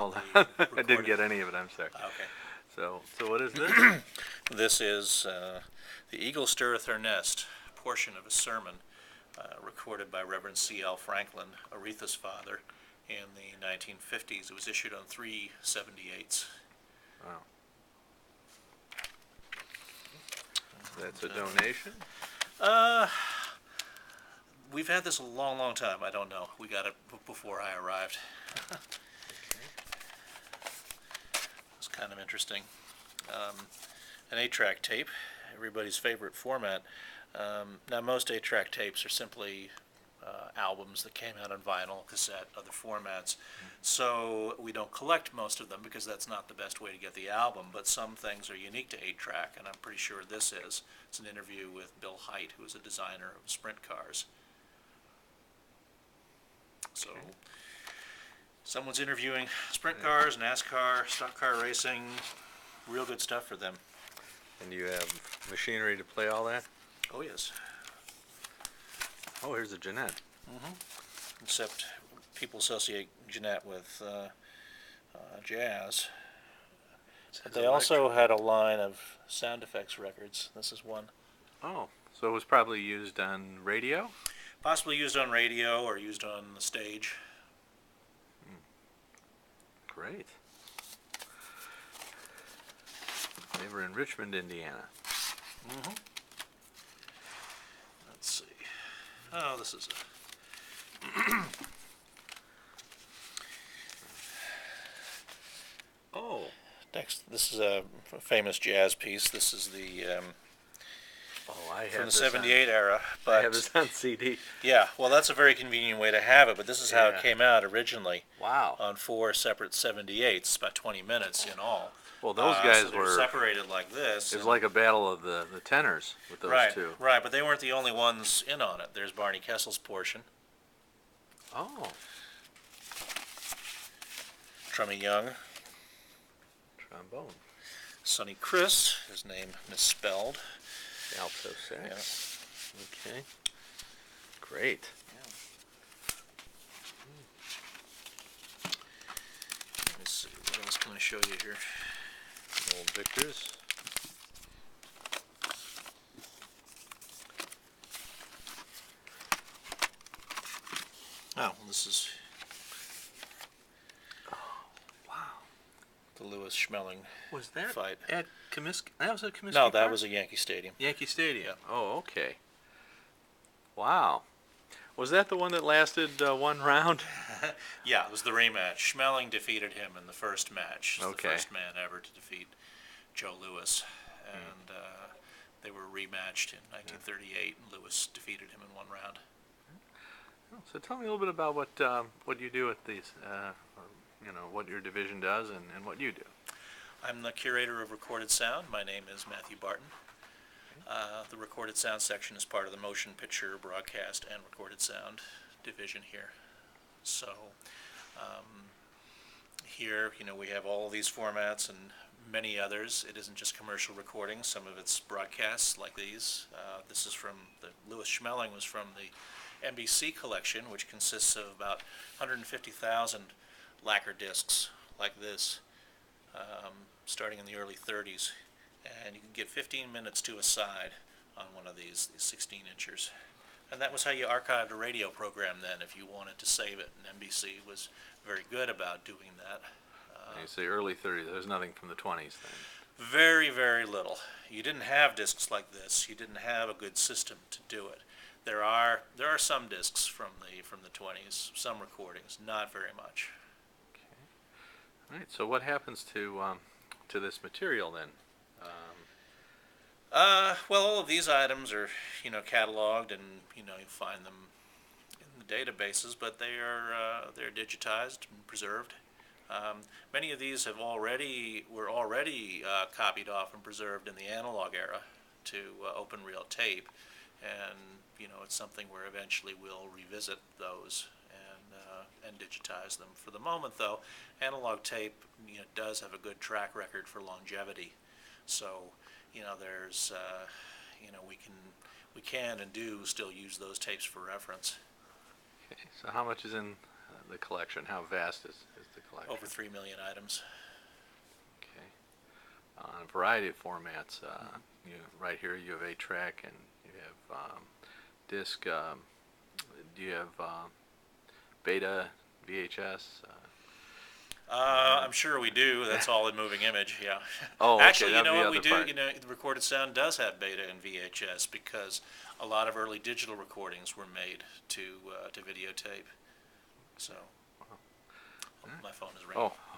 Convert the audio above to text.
hold the on. I recording. didn't get any of it. I'm sorry. Okay. So what is this? This is the Eagle Stirreth Her Nest, portion of a sermon recorded by Reverend C.L. Franklin, Aretha's father, in the 1950s. It was issued on 3/78. Wow. That's a donation? We've had this a long, long time. I don't know. We got it before I arrived. It's kind of interesting. An 8-track tape, everybody's favorite format. Now, most 8-track tapes are simply albums that came out on vinyl, cassette, other formats. So we don't collect most of them because that's not the best way to get the album, but some things are unique to 8-track, and I'm pretty sure this is. It's an interview with Bill Hite, who is a designer of sprint cars. So someone's interviewing sprint cars, NASCAR, stock car racing, real good stuff for them. And you have machinery to play all that? Oh, yes. Oh, here's a Jeanette. Except people associate Jeanette with jazz. But they also had a line of sound effects records. This is one. Oh, so it was probably used on radio? Possibly used on radio or used on the stage. Great. They were in Richmond, Indiana. Let's see. Oh, this is Oh. next. This is a famous jazz piece. This is the I have from the this '78 era. I But have this on CD. yeah, well, that's a very convenient way to have it. But this is how it Yeah. came out originally. Wow. On 4 separate 78s, about 20 minutes in all. Well, those guys so they're were separated like this. It was and- like a battle of the tenors with those right, two. right, but they weren't the only ones in on it. There's Barney Kessel's portion. Oh. Trummy Young, Trombone. Sonny Chris, his name misspelled. Alto sax. Yeah. Okay. Great. Let me see, what else can I show you here? Old Victors. Oh, well, this is Wow. the Lewis Schmeling Was that fight. at Comiskey? That was at Comiskey No, that Park? was at Yankee Stadium. Yankee Stadium. Yeah. Oh, okay. Wow. Was that the one that lasted one round? Yeah, it was the rematch. Schmeling defeated him in the first match. He's Okay. the first man ever to defeat Joe Louis. And they were rematched in 1938, and Louis defeated him in one round. So tell me a little bit about what you do at these, what your division does and what you do. I'm the curator of recorded sound. My name is Matthew Barton. The recorded sound section is part of the motion picture, broadcast, and recorded sound division here. So here, we have all of these formats and many others. It isn't just commercial recordings. Some of it's broadcasts like these. This is from the Lewis Schmeling was from the NBC collection, which consists of about 150,000 lacquer discs like this, starting in the early 30s. And you can get 15 minutes to a side on one of these 16-inchers. And that was how you archived a radio program then, if you wanted to save it. And NBC was very good about doing that. You say early 30s. There's nothing from the 20s then. Very, very little. You didn't have discs like this. You didn't have a good system to do it. There are some discs from the 20s, some recordings, not very much. Okay. All right. So what happens to this material then? Well, all of these items are, cataloged, and you find them in the databases, but they're digitized and preserved. Many of these were already copied off and preserved in the analog era to open reel tape, and it's something where eventually we'll revisit those and digitize them. For the moment, though, analog tape does have a good track record for longevity. So there's we can and do still use those tapes for reference. Okay. So how much is in the collection? How vast is the collection. over 3 million items. Okay. On a variety of formats. You right here you have 8-track and you have disc. Do you have beta, VHS? I'm sure we do. That's all in moving image, yeah. Oh, okay, Actually, you that'd know be the what we other do? part. You know, the recorded sound does have beta and VHS because a lot of early digital recordings were made to videotape. So, my phone is ringing. Oh,